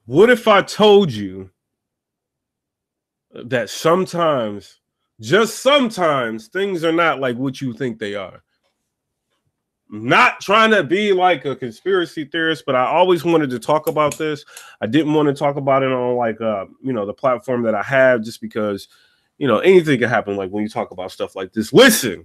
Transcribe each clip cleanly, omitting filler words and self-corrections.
What if I told you that sometimes, just sometimes, things are not like what you think they are? Not trying to be like a conspiracy theorist, but I always wanted to talk about this. I didn't want to talk about it on like the platform that I have, just because anything can happen like when you talk about stuff like this. Listen,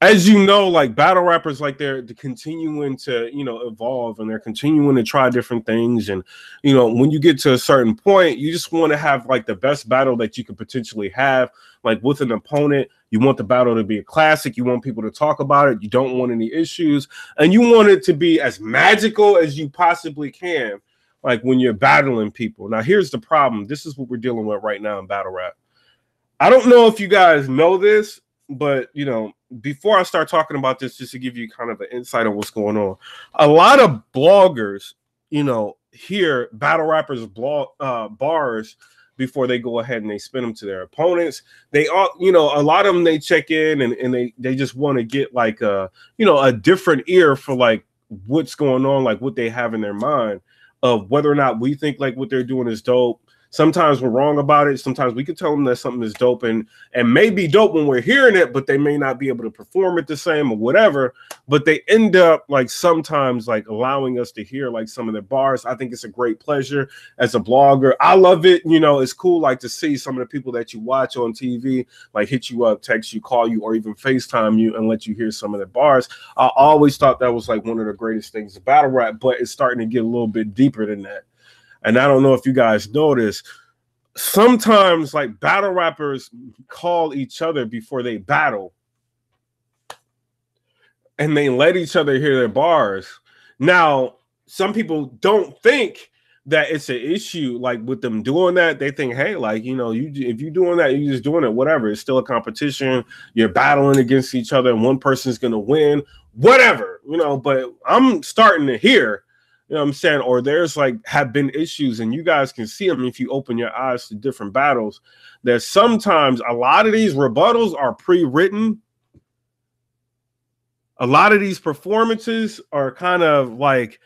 as you know, like battle rappers, like they're continuing to evolve, and they're continuing to try different things. And when you get to a certain point, you just want to have like the best battle that you could potentially have, like with an opponent. You want the battle to be a classic. You want people to talk about it. You don't want any issues, and you want it to be as magical as you possibly can, like when you're battling people. Now here's the problem. This is what we're dealing with right now in battle rap. I don't know if you guys know this, but before I start talking about this, just to give you kind of an insight on what's going on, a lot of bloggers, hear battle rappers blog bars before they go ahead and they spin them to their opponents. They all, a lot of them, they check in and they just want to get like a different ear for like what's going on, like what they have in their mind of whether or not we think like what they're doing is dope. Sometimes we're wrong about it. Sometimes we can tell them that something is dope and may be dope when we're hearing it, but they may not be able to perform it the same or whatever. But they end up like sometimes like allowing us to hear like some of their bars. I think it's a great pleasure as a blogger. I love it. It's cool like to see some of the people that you watch on TV like hit you up, text you, call you, or even FaceTime you and let you hear some of their bars. I always thought that was like one of the greatest things of battle rap, but it's starting to get a little bit deeper than that. And I don't know if you guys notice, sometimes like battle rappers call each other before they battle and they let each other hear their bars. Now, some people don't think that it's an issue like with them doing that. They think, hey, like, if you're doing that, you're just doing it, whatever. It's still a competition. You're battling against each other and one person's going to win, whatever, but I'm starting to hear, what I'm saying? Or there's like have been issues, and you guys can see them if you open your eyes to different battles. That sometimes a lot of these rebuttals are pre-written. A lot of these performances are kind of like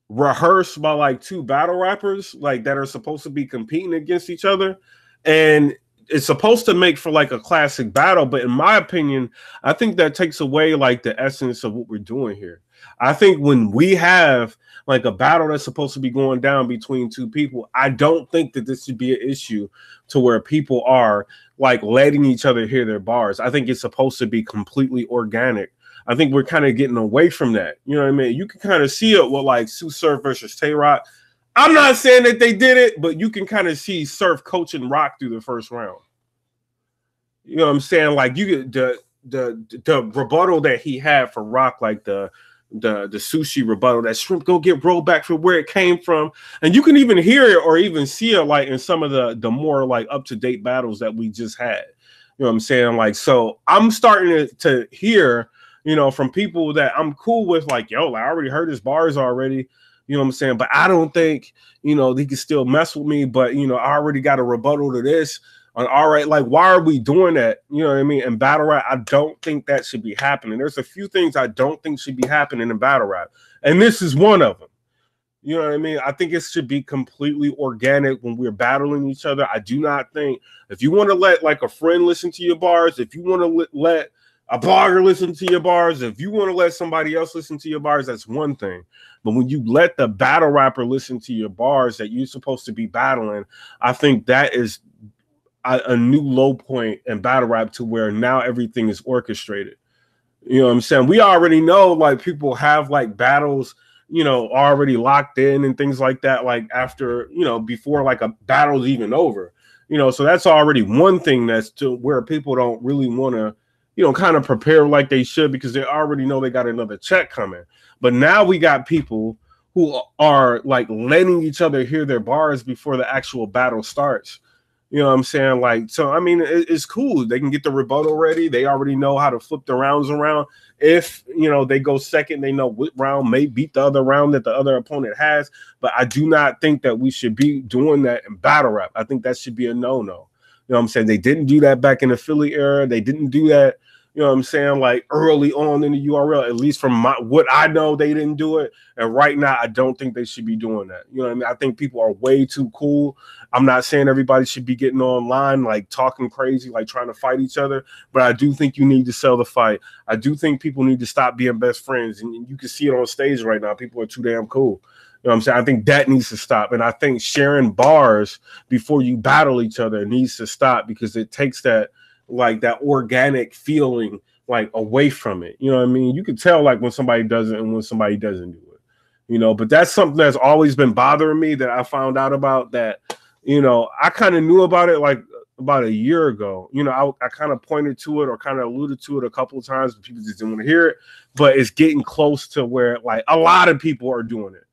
rehearsed by like two battle rappers, like that are supposed to be competing against each other. And it's supposed to make for like a classic battle. But in my opinion, I think that takes away like the essence of what we're doing here. I think when we have like a battle that's supposed to be going down between two people, I don't think that this should be an issue to where people are like letting each other hear their bars. I think it's supposed to be completely organic. I think we're kind of getting away from that. You know what I mean? You can kind of see it with like Sue Surf versus Tay Rock. I'm not saying that they did it, but you can kind of see Surf coaching Rock through the first round. You know what I'm saying? Like you get the rebuttal that he had for Rock, like the sushi rebuttal, that shrimp go get rolled back from where it came from, and you can even hear it or even see it like in some of the more like up-to-date battles that we just had. You know what I'm saying? Like, so I'm starting to hear, from people that I'm cool with, like, yo, I already heard his bars already. You know what I'm saying? But I don't think, he can still mess with me. But, I already got a rebuttal to this. All right, like, why are we doing that? You know what I mean? In battle rap, I don't think that should be happening. There's a few things I don't think should be happening in battle rap. And this is one of them. You know what I mean? I think it should be completely organic when we're battling each other. I do not think if you want to let like a friend listen to your bars, if you want to let a blogger listen to your bars, if you want to let somebody else listen to your bars, that's one thing. But when you let the battle rapper listen to your bars that you're supposed to be battling, I think that is a new low point in battle rap, to where now everything is orchestrated. You know what I'm saying? We already know like people have like battles, already locked in and things like that, like after, before like a battle's even over, so that's already one thing that's to where people don't really want to, kind of prepare like they should, because they already know they got another check coming. But now we got people who are like letting each other hear their bars before the actual battle starts. You know what I'm saying? Like, so, I mean, it's cool. They can get the rebuttal ready. They already know how to flip the rounds around. If, they go second, they know what round may beat the other round that the other opponent has. But I do not think that we should be doing that in battle rap. I think that should be a no-no. You know what I'm saying? They didn't do that back in the Philly era. They didn't do that, You know what I'm saying? Like early on in the URL, at least from what I know, they didn't do it. And right now, I don't think they should be doing that. You know what I mean? I think people are way too cool. I'm not saying everybody should be getting online, like talking crazy, like trying to fight each other. But I do think you need to sell the fight. I do think people need to stop being best friends. And you can see it on stage right now. People are too damn cool. You know what I'm saying? I think that needs to stop. And I think sharing bars before you battle each other needs to stop, because it takes that, like, that organic feeling, like, away from it. You know what I mean? You can tell, like, when somebody does it and when somebody doesn't do it. You know, but that's something that's always been bothering me, that I found out about, that, you know, I kind of knew about it like about a year ago. You know, I kind of pointed to it or kind of alluded to it a couple of times, but people just didn't want to hear it. But it's getting close to where, like, a lot of people are doing it.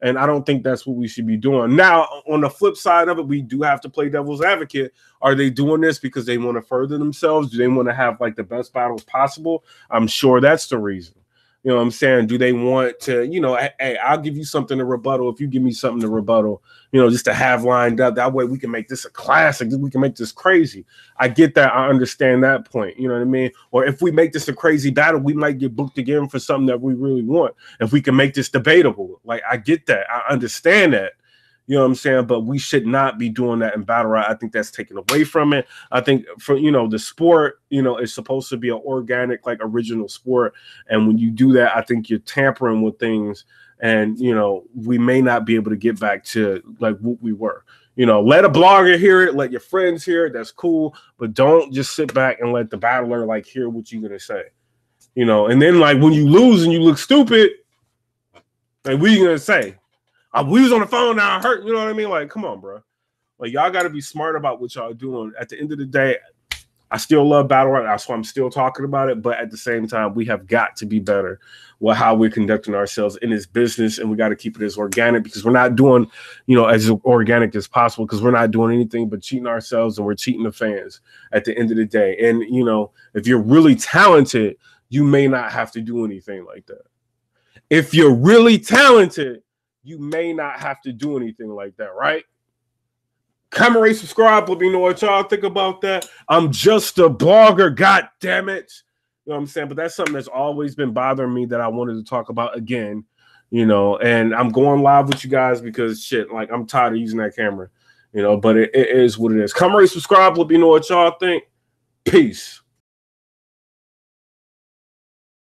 And I don't think that's what we should be doing. Now, on the flip side of it, we do have to play devil's advocate. Are they doing this because they want to further themselves? Do they want to have, like, the best battles possible? I'm sure that's the reason. You know what I'm saying? Do they want to, you know, hey, I'll give you something to rebuttal if you give me something to rebuttal, you know, just to have lined up. That way we can make this a classic. We can make this crazy. I get that. I understand that point. You know what I mean? Or if we make this a crazy battle, we might get booked again for something that we really want. If we can make this debatable, like, I get that. I understand that. You know what I'm saying? But we should not be doing that in battle rap. I think that's taken away from it. I think, for, you know, the sport, you know, is supposed to be an organic, like, original sport. And when you do that, I think you're tampering with things. And, you know, we may not be able to get back to, like, what we were. You know, let a blogger hear it. Let your friends hear it. That's cool. But don't just sit back and let the battler, like, hear what you're going to say. You know, and then, like, when you lose and you look stupid, like, what are you going to say? We was on the phone now, I hurt. You know what I mean? Like, come on, bro. Like, y'all got to be smart about what y'all doing. At the end of the day, I still love battle rap. That's why I'm still talking about it. But at the same time, we have got to be better with how we're conducting ourselves in this business. And we got to keep it as organic, because we're not doing, you know, as organic as possible, because we're not doing anything but cheating ourselves, and we're cheating the fans at the end of the day. And, you know, if you're really talented, you may not have to do anything like that. If you're really talented, you may not have to do anything like that, right? Comment, rate, subscribe. Let me know what y'all think about that. I'm just a blogger, god damn it. You know what I'm saying? But that's something that's always been bothering me that I wanted to talk about again, you know, and I'm going live with you guys because, shit, like, I'm tired of using that camera, you know, but it is what it is. Comment, rate, subscribe. Let me know what y'all think. Peace.